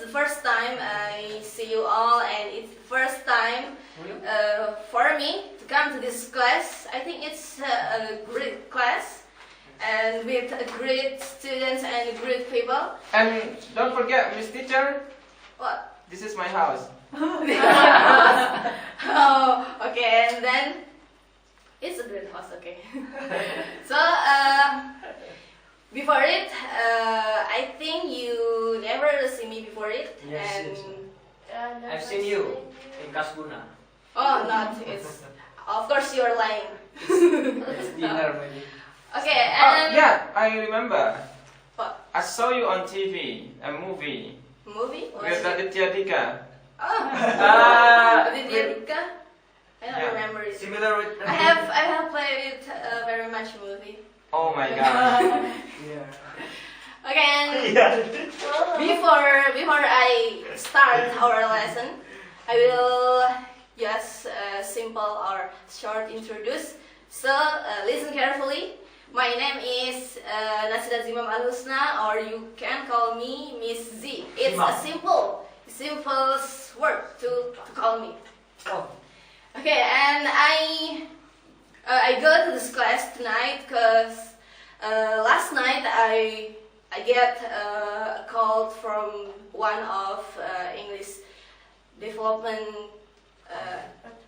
the first time I see you all, and it's the first time for me to come to this class. I think it's a great class, and with great students and great people. And don't forget, Miss Teacher. What? This is my house. Oh, okay, and then it's a great house, okay. So, before it, I think you never see me before it. Yes, and yes. I've seen you in Kasbuna. Oh, not. It's of course you're lying. It's dinner maybe. Okay, and Yeah, I remember. What? I saw you on TV, a movie. Movie? With Aditya Dika. Oh, Aditya Dika? I don't remember it. Similar with I have played very much movie. Oh my god. Yeah. Okay, and before I start our lesson, I will just simple or short introduce. So listen carefully. My name is Nashirat Zimam Husna, or you can call me Miss Z. It's a simple word to call me. Oh. Okay, and I go to this class tonight because last night I get a call from one of English development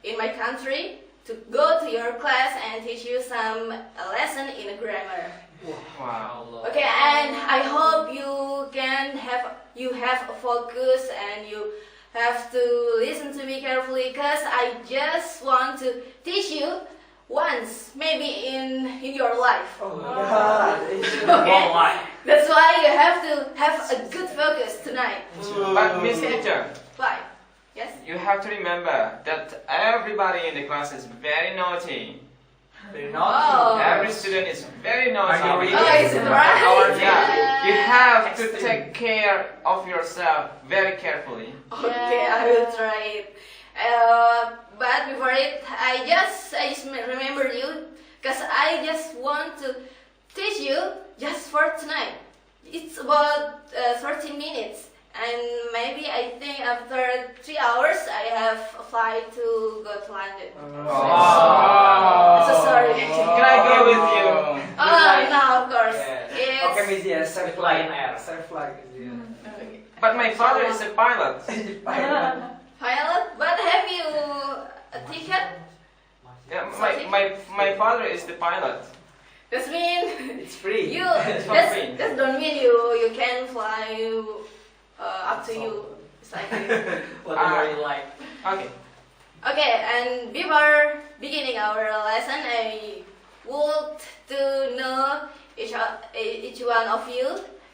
in my country to go to your class and teach you some lesson in grammar. Wow. Okay, and I hope you have a focus and you have to listen to me carefully, because I just want to teach you once, maybe in your life. Oh my god. Okay? That's why you have to have a good focus tonight. But Miss Teacher, Why? Yes? you have to remember that everybody in the class is very naughty. Very Oh. naughty. Every student is very naughty. Are you really? Oh, is it right? Yeah. You have to take care of yourself very carefully. Okay, I will try it. But before it, I just remember you, because I just want to teach you just for tonight. It's about 30 minutes, and maybe I think after 3 hours I have a flight to go to London. Oh. So sorry. Can I go with you? Oh, no, of course. Yes. It's, Okay, Miss, yes, safe flight air. Safe flight. Okay. But my father is a pilot. Pilot, but have you a ticket? Yeah, my father is the pilot. That mean It's free. you. It's not free. That don't mean you can fly up to you. It's like Whatever you like. Okay. okay. And before beginning our lesson, I would to know each one of you,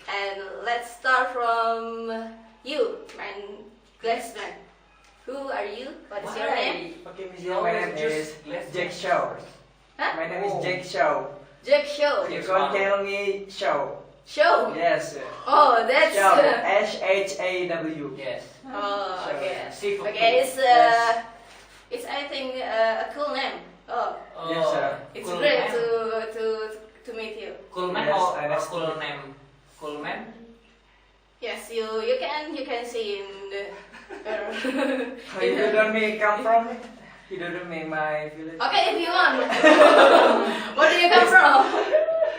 and let's start from you, my classmate. Who are you? What is your name? Okay, Miss, my name is Jack Shaw. Huh? My name is Jack Shaw. Jack Show. You can tell me Shaw. Show. Yes. Oh, that's. Shaw. Shaw. Yes. Oh, okay. Seafood. Okay, Yes. it's I think a cool name. Oh, Yes, sir. it's Cool great name. to meet you. Cool man Yes, or I know. cool name? Cool man? Yes, you can see in the. You don't me come from? You don't me my village? Okay, if you want. Where do you come from?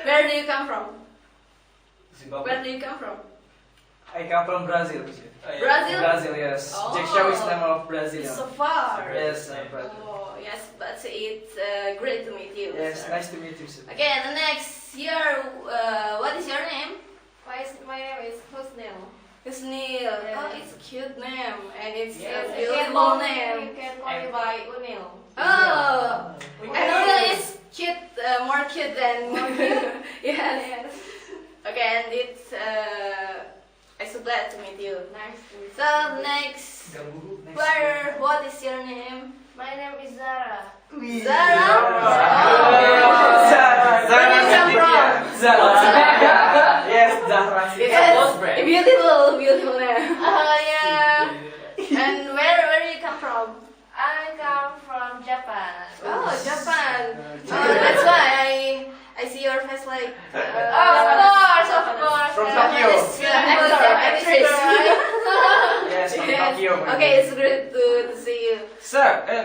Where do you come from? Where do you come from? I come from Brazil. Monsieur. Brazil? Brazil, yes. Oh. Jack Shaw is name of Brazil. It's so far. Yes, Brazil. Oh, yes, but it's great to meet you. Yes, sir. nice to meet you, sir. Okay, the next year, what is your name? My name is Husna. Husnil. Oh, it's a cute name, and it's Yes. a You can beautiful call me, name. you can call me by Unil. Oh, and Unil is cute, more cute than yes. Okay, and it's I'm so glad to meet you. Nice to meet So next, Next where? What is your name? My name is Zara. Zara. Zara. Where do you come from? Zara. Yes, Zara. Yes, brand. a beautiful name. Yeah. And where do you come from? I come from Japan. Oh, Japan. Oh, that's why I see your face like. Of course. From Tokyo. Actor, actress. Okay, it's great to see you. So,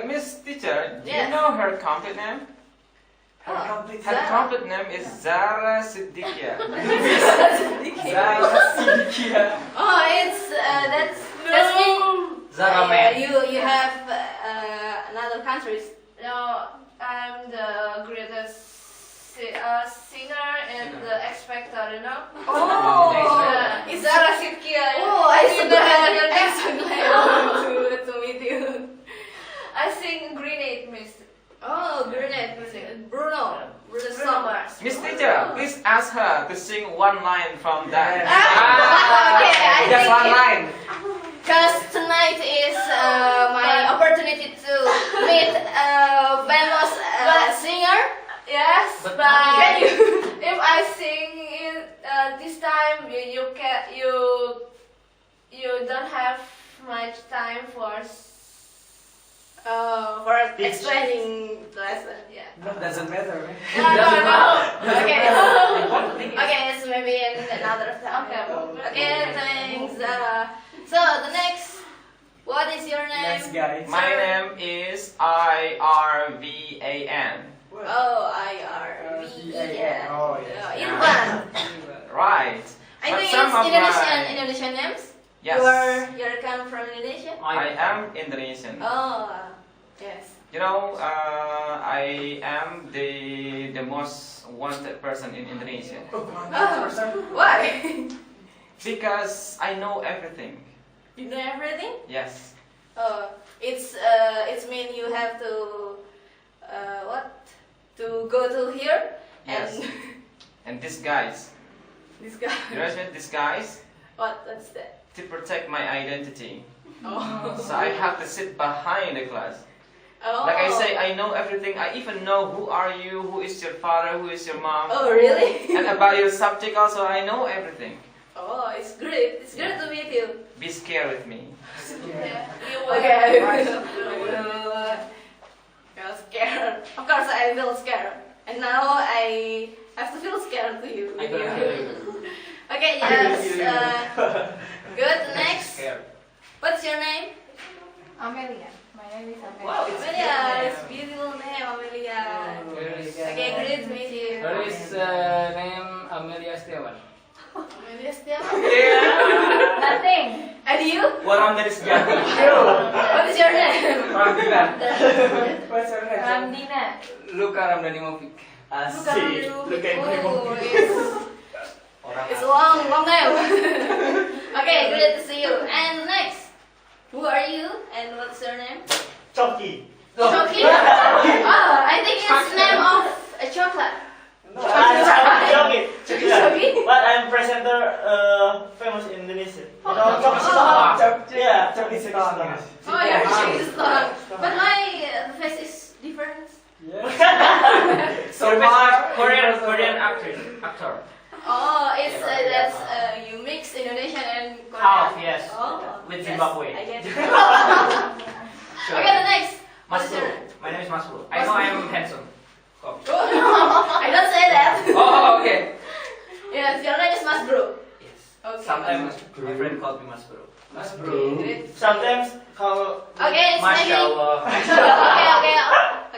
Miss Teacher, do you Yes. know her complete name? Her complete Her Zara. complete name is Zara Siddiqia. Zara Siddiqia. Oh, it's that's me. Zara Yeah, man. you have another countries. No, I'm the greatest singer and the X Factor, you know? Oh, It's Zara Sidkia. Oh, I You so know glad. your I'm name? so glad to meet you. I sing Grenade, Miss. Oh, Bruno, Bruno song. Mars. Miss Teacher, please ask her to sing one line from that. Okay, I Just one think line. because tonight is my opportunity to meet a famous singer. Yes, But but Can you? if I sing it this time, you don't have much time for. For explaining the lesson, yeah. No, doesn't matter, man. No. Okay. Okay, it's maybe in another time. Okay. Okay, thanks, Zara. So the next, what is your name? Nice guy. My name is Irvan. Oh, IRVEN. Oh, yes. Irfan. Right. I But think some it's of Indonesian names. Yes. You're come from Indonesia. I am Indonesian. Oh, yes. You know, I am the most wanted person in Indonesia Oh, Why? because I know everything. You know everything? Yes. Oh, it's mean you have to what? To go to here Yes. and And these guys, this guy. you know these guys, What's that? to protect my identity. Oh. So I have to sit behind the class. Oh. Like I say, I know everything. I even know who are you, who is your father, who is your mom. Oh, really? And about your subject also, I know everything. Oh, it's great. It's great to meet you. Be scared with me. Yeah. You Okay. will. You're scared. Of course, I feel scared. And now I have to feel scared to you. I gonna kill you. Okay, yes. Good. Next. Scared. What's your name? Amelia. My name is Amelia. Wow, it's Amelia. It's beautiful name, Amelia. Okay, great to meet you. Her is name Amelia Setiawan. Amelia still. Nothing. And you? Orang dari sejati. What is your name? Ramdina. What's your name? Ramdina. Luka Ramdhani Movik. Asik. Look at my Oh, mom. it's a long name. Okay, great to see you. And next, who are you? And what's your name? Choki. Choki. Oh, I think it's name of a chocolate. Choki. Choki? But I'm presenter famous in Indonesia. You know, Oh. Choki. Yeah, Choki Choki Sitang. Oh, your cheek is long. But my face is different. So Korean actor. Oh, it's that's you mix Indonesian and Korean. Half, yes. Oh, With yes, Zimbabwe. I get it. Sure. Okay, the next. What is Masru. your- My name is Masru. I know I am handsome. Oh. I don't say that. Oh, okay. Yes, your name is Mas Bro. Yes. Okay. Sometimes my friend called me Mas Bro. Mas Okay, bro. great. Sometimes kalau Okay, it's Masya maybe. Allah. Okay.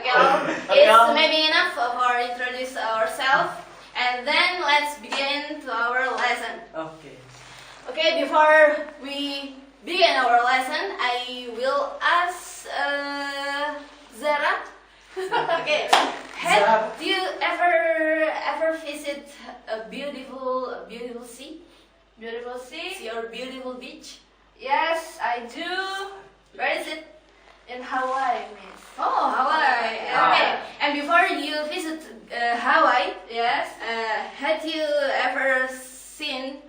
It's Okay. maybe enough for introduce ourselves, and then let's begin to our lesson. Okay. Okay, before we begin our lesson, I will ask Zara. Okay, have you ever visit a beautiful sea? Beautiful sea. See your beautiful beach? Yes, I do. Where is it? In Hawaii, miss. Oh, Hawaii. Okay. And before you visit Hawaii, Yes. had you ever seen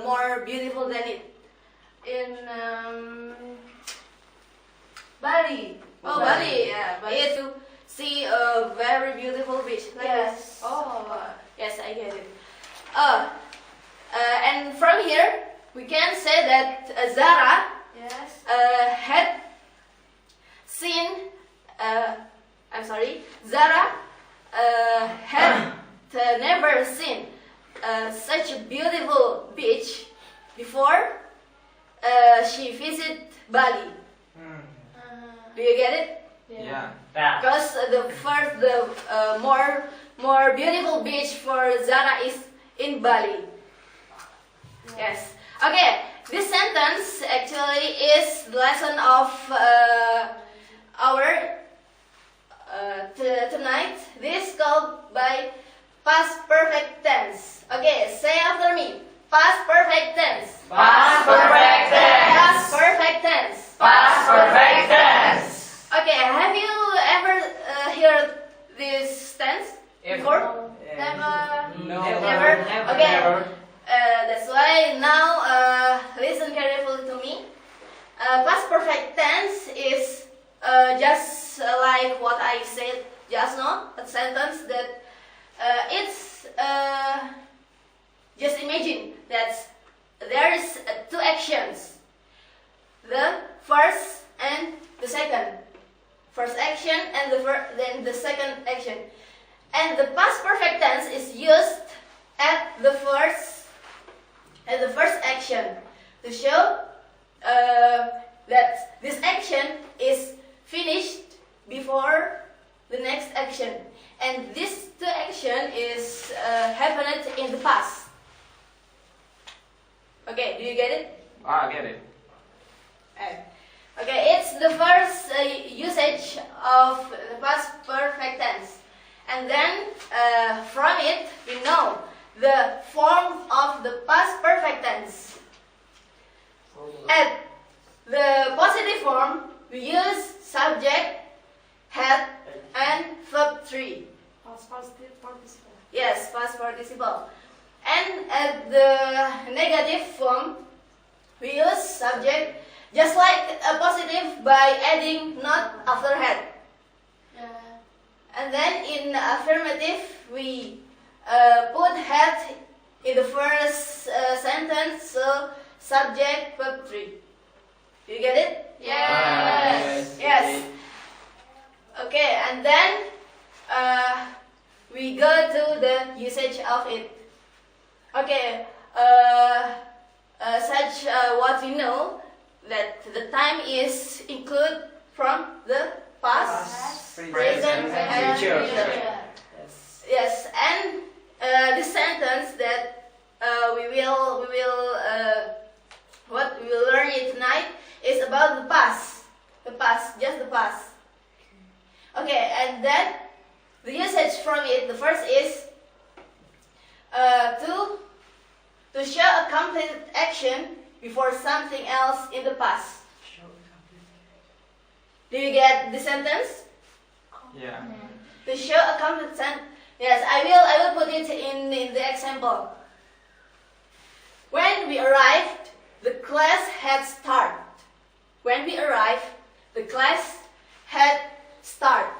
more beautiful than it? In Bali. Oh, Bali. Yeah, Bali to see a very beautiful beach. Like Yes. this. Oh, yes, I get it. And from here, we can say that Zara Yes. had seen. I'm sorry, Zara had never seen such a beautiful beach before. she visit Bali. Hmm. Do you get it? Yeah. Yeah. Because the more beautiful beach for Zara is in Bali. Yes. Okay. This sentence actually is the lesson of our tonight. This called by past perfect tense. Okay. Say after me. Past perfect tense. Past perfect tense. Past perfect tense. Past perfect tense. Okay. Have you ever heard this tense before? No. Never? Okay. Never. That's why now listen carefully to me. Past perfect tense is just like what I said just now, a sentence that it's just imagine that there is two actions, the first and the second. First action and then the second action, and the past perfect tense is used at the first action to show that this action is finished before the next action, and this two action is happened in the past. Okay, do you get it? I get it. Okay, it's the first usage of the past perfect tense, and then from it we know the form of the past perfect tense. At the positive form, we use subject, had, and verb 3. Past participle. Yes, past participle. And at the negative form, we use subject, just like a positive, by adding not after had. And then in affirmative, we put had in the first sentence, so subject, verb 3. Do you get it? Yes. Yes. Okay, and then we go to the usage of it. Okay, such what we know that the time is included from the past, present, and future. future. Yes. Yes, and the sentence that we will learn it tonight is about the past. The past, just the past. Okay, and then the usage from it, the first is to show a completed action before something else in the past. Do you get the sentence? Yeah. To show a complete sentence. Yes, I will put it in the example. When we arrived, the class had started. When we arrived, the class had started.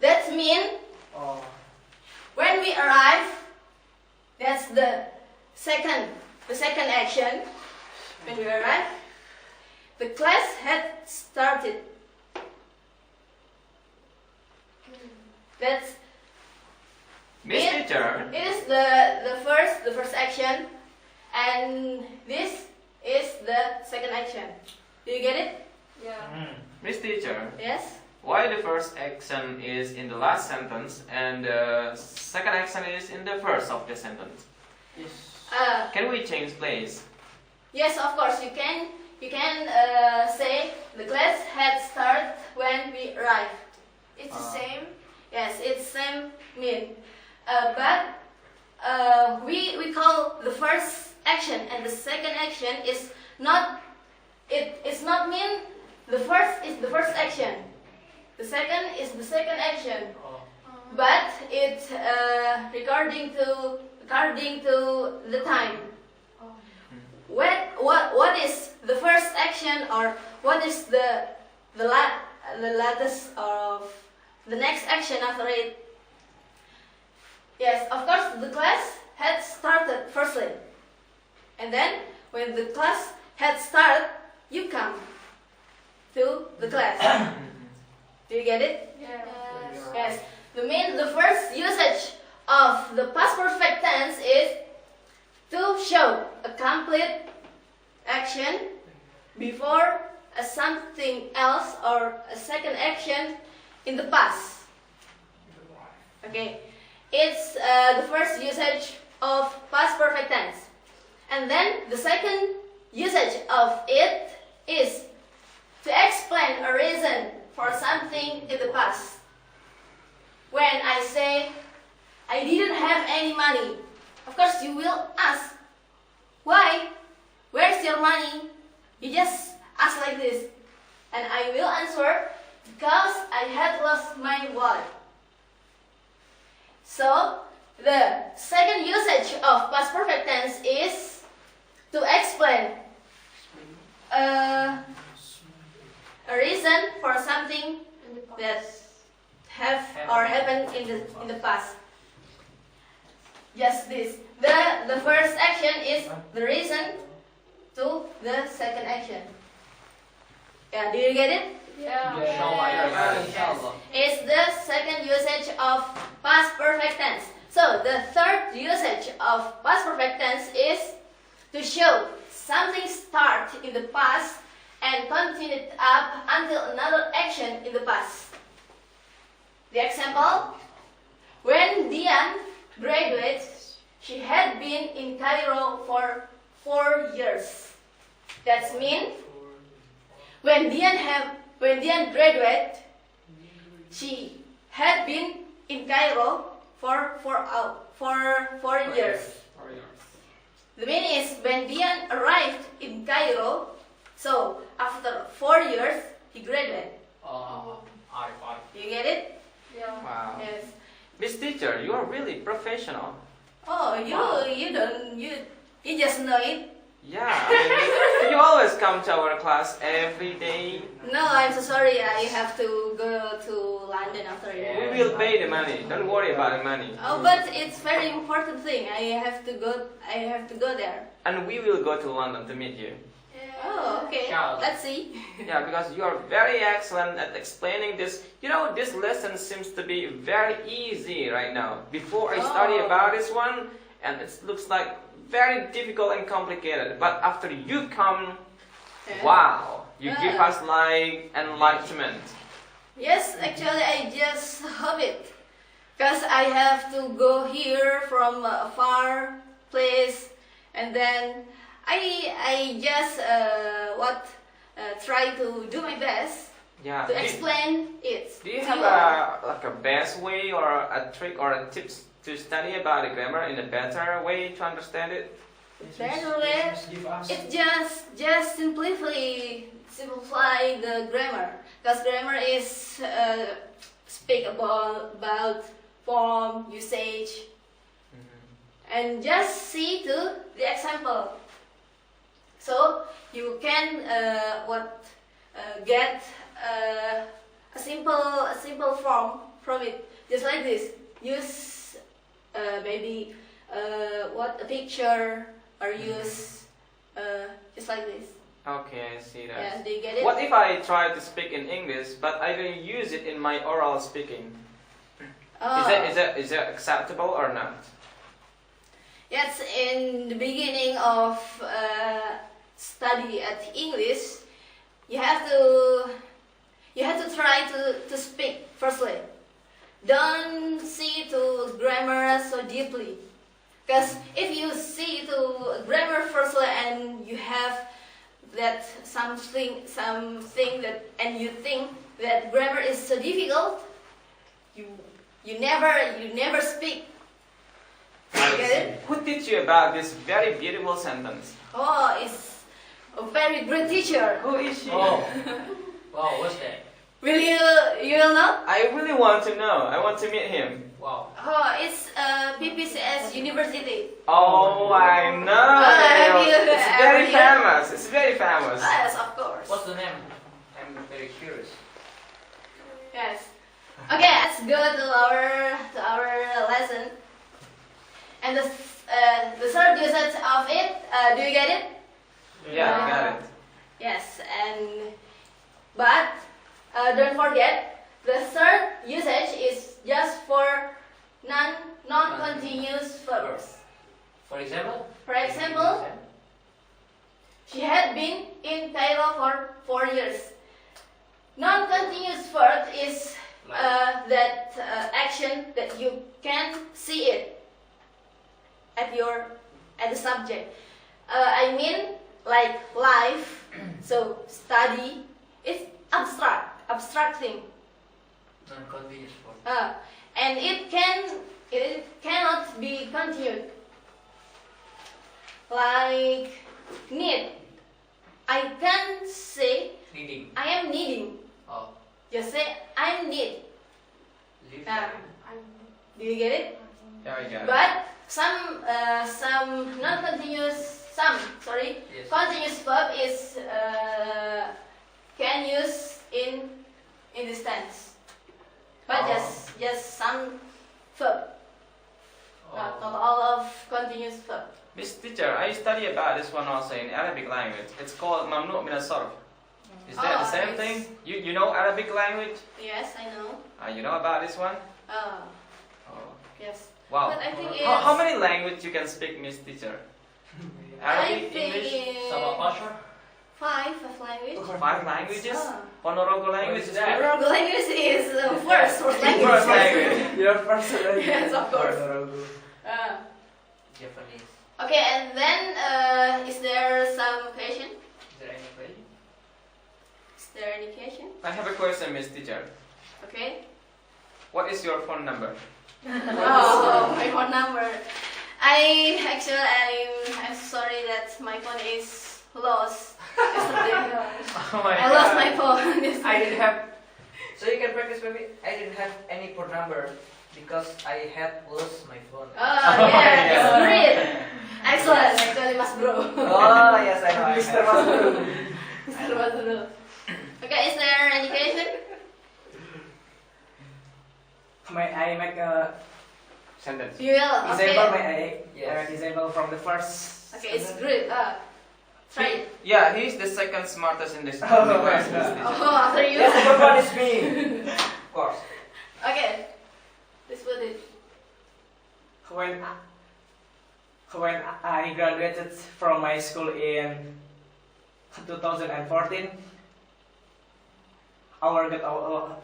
That means Oh. when we arrive, that's the second action. When we arrive, the class had started. That's Miss it. Teacher. It is the first action, and this is the second action. Do you get it? Yeah. Miss Teacher. Yes. Why the first action is in the last sentence and the second action is in the first of the sentence? Yes. Can we change place? Yes, of course you can. You can say the class had started when we arrived. It's the same. Yes, it's same mean, but we call the first action and the second action is not. It's not mean the first is the first action. The second is the second action, but it's regarding to the time. What is the first action, or what is the latest of the next action after it? Yes, of course the class had started firstly, and then when the class had started, you come to the class. Do you get it? Yes. Yes. The first usage of the past perfect tense is to show a complete action before a something else or a second action in the past. Okay, it's the first usage of past perfect tense. And then the second usage of it is to explain a reason for something in the past. When I say, I didn't have any money, of course you will ask, why? Where's your money? You just ask like this. And I will answer, because I had lost my wallet. So, the second usage of past perfect tense is to explain a reason for something that have or happened in the past. Just this. The first action is the reason to the second action. Yeah, do you get it? Yeah. Inshallah. It's the second usage of past perfect tense. So the third usage of past perfect tense is to show something started in the past and continued up until another action in the past. The example, when Dian graduated, she had been in Cairo for 4 years. That means when Dian graduated, she had been in Cairo for 4 years. The meaning is when Dian arrived in Cairo, so after 4 years he graduated. You get it? Yeah. Wow. Yes. Miss Teacher, you are really professional. Oh, you just know it. Yeah. I mean, you always come to our class every day. No, I'm so sorry. I have to go to London after it. We will pay the money. Don't worry about the money. Oh, but it's very important thing. I have to go there. And we will go to London to meet you. Oh, okay. Ciao. Let's see. Yeah, because you are very excellent at explaining this. You know, this lesson seems to be very easy right now. Before I study about this one, and it looks like very difficult and complicated. But after you come, wow, you give us like enlightenment. Yes, actually, I just hope it, because I have to go here from a far place, and then I just try to do my best Yeah. to explain it. Do you to have a best way or a trick or a tips to study about the grammar in a better way to understand it? Better way? It just simplify the grammar, because grammar is speak about form, usage, and just see to the example. So you can get a simple form from it, just like this. Use maybe a picture, or use just like this. Okay, I see that. Yeah, do you get it? What if I try to speak in English, but I don't use it in my oral speaking? Is that acceptable or not? Yes, in the beginning of study at English, you have to try to speak firstly. Don't see to grammar so deeply, because if you see to grammar firstly and you have that something that, and you think that grammar is so difficult, you never speak. You get it? Who teach you about this very beautiful sentence? Oh, it's a very great teacher. Who is she? Oh. Wow, what's that? Will you will know? I really want to know. I want to meet him. Wow. Oh, it's PPCS University. Oh, I know. have you It's ever very heard? famous. It's very famous. Yes, of course. What's the name? I'm very curious. Yes. Okay, let's go to our lesson. And the third usage of it. Do you get it? Yeah, I got it. Yes, but don't forget, the third usage is just for non-continuous verbs. For example? For example, She had been in Thailand for 4 years. Non-continuous verb is that action that you can see it at the subject. I mean like life, so study. It's abstract thing. Non-continuous form. And it cannot be continued. Like need. I can say Needing. I am needing. Oh. Just say I'm need. Live. Do you get it? Yeah, I got it. But some Yes. continuous verb is can use in this tense. But Oh. just some verb. Not Oh. all of continuous verb. Miss Teacher, I study about this one also in Arabic language. It's called mamnu min as-sarf. Is that the same it's- thing? You know Arabic language? Yes, I know. You know about this one? Oh, Oh. yes. Wow. But I think How it's- many language you can speak, Miss Teacher? I Arabic, think English, Sama pasha? five language. 5 languages? Ah. Ponorogo language What is is that? big. Ponorogo language is first language. First language. Your first language. Yes, of course. Ponorogo. Japanese. Okay, and then is there some question? Is there any question? Is there any question? I have a question, Miss Teacher. Okay. What is your phone number? Oh, my phone number. I'm sorry that my phone is lost yesterday. Oh my I lost my phone yesterday. I didn't have. So you can practice maybe. I didn't have any phone number because I had lost my phone. Oh yeah, it's great. Excellent, actually, Mas Bro. Oh yes, I know. Mr. Masru. Mr. Mas Bro. Okay, is there any question? May I make a Sentence. You will. example? Okay. May I Yes. example from the first? Okay, it's great. Try it. Yeah, he's the second smartest in this Oh, class, my Miss God. Teacher. Oh, after you. Yes, the first one is me. Of course. Okay. Let's put it. When I graduated from my school in 2014, our God Allah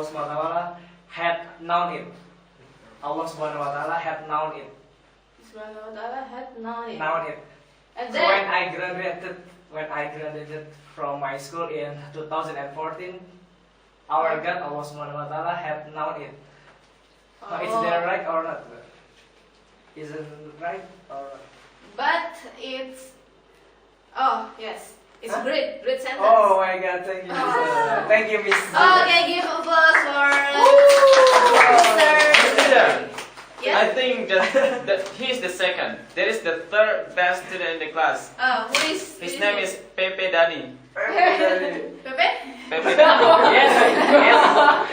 Subhanahu wa Ta'ala had known it. Allah Subhanahu wa Ta'ala had known it. Subhanahu wa ta'ala had known it. Known it. And So then, when I graduated from my school in 2014, our God Allah Subhanahu wa Ta'ala had known it. Is that right or not? Is it right or not? But it's. Oh, yes. It's Huh? great sentence. Oh my God! Thank you, Oh. thank you, Miss. Okay, give applause for Mr. Teacher, Yeah? I think that he's the second. There is the third best student in the class. Who is? His name is Pepe Dani. Pepe? Pepe Dani. Yes.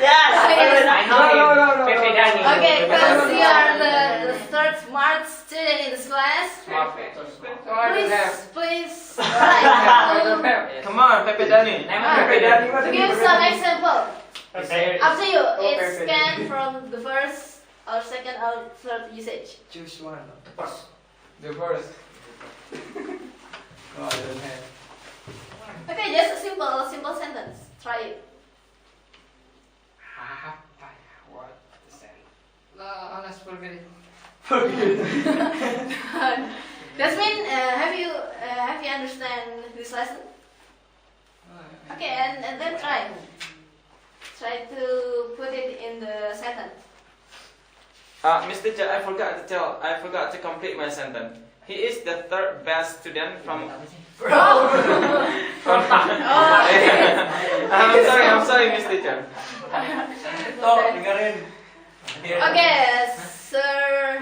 Yes. I know him. No. Pepe Dani. Okay, because you are the third smart student in this class. Please try to Come on, Pepe Dani. Pepe Dani, what give some example. Okay. Up to you. Oh, It's Pepe. can from the first or second or third usage. Choose one. The first. No, I don't have. Okay, just a simple sentence. Try it. What is that? Let's forget it. That mean have you understand this lesson? Okay, and then try to put it in the sentence. Miss Teacher, I forgot to complete my sentence. He is the third best student from. I'm sorry, Miss Teacher. Oh, dengerin. Okay, Sir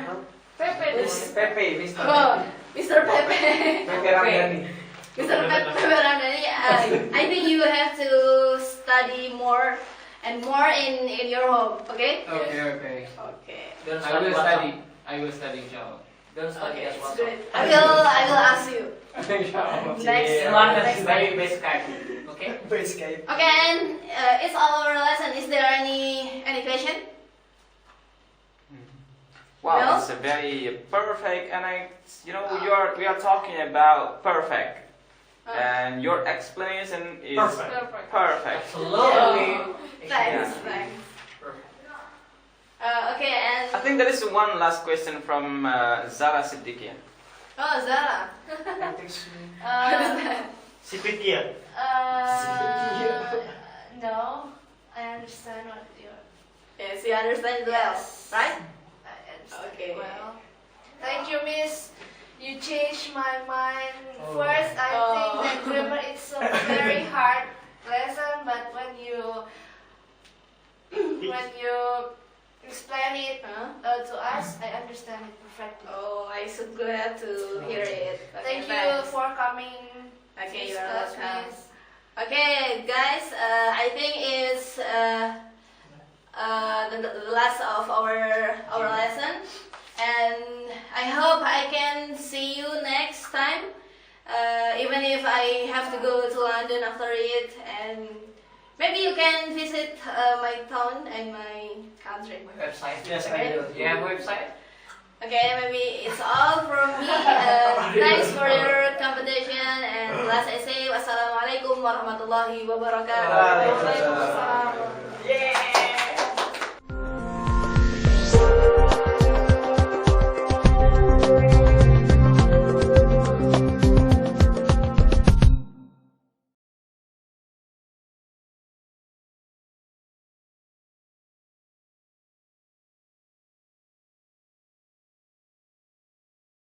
Pepe. Pepe, Mister. Oh, Mr. Pepe. Pepe Ramdhani. Mr. Pepe Ramdhani, I think you have to study more and more in your home. Okay? Okay. Okay. Don't I will WhatsApp. study. I will study, inshallah. Don't study Okay, as it's WhatsApp. good. I will ask you Inshallah. next. Smart next is very time. best kind. Okay. Base Skype. Okay, and it's all our lesson. Is there any question? Wow, No? it's a very perfect, and we are talking about perfect, and your explanation is Perfect. perfect. Absolutely. Thanks, Yeah. thanks. Okay, and I think there is one last question from Zara Siddiqia. oh, Zara. Sipitia. No, I understand what you're. Yes, you understand well, Yes. right? I understand Okay. well. Thank you, Miss. You changed my mind. Oh. First, I Oh. think that grammar is a very hard lesson, but when you explain it to us, I understand it perfectly. Oh, I'm so glad to hear it. Okay, Thank you thanks. for coming. Okay, to you're discuss, welcome. Miss. Okay, guys, I think it's the last of our lesson, and I hope I can see you next time. Even if I have to go to London after it, and maybe you can visit my town and my country. Website. Yes, I will. You have website? Okay, maybe it's all from me. Thanks for your competition, and last I say, wassalamualaikum warahmatullahi wabarakatuh. Waalaikumsalam. Yeah.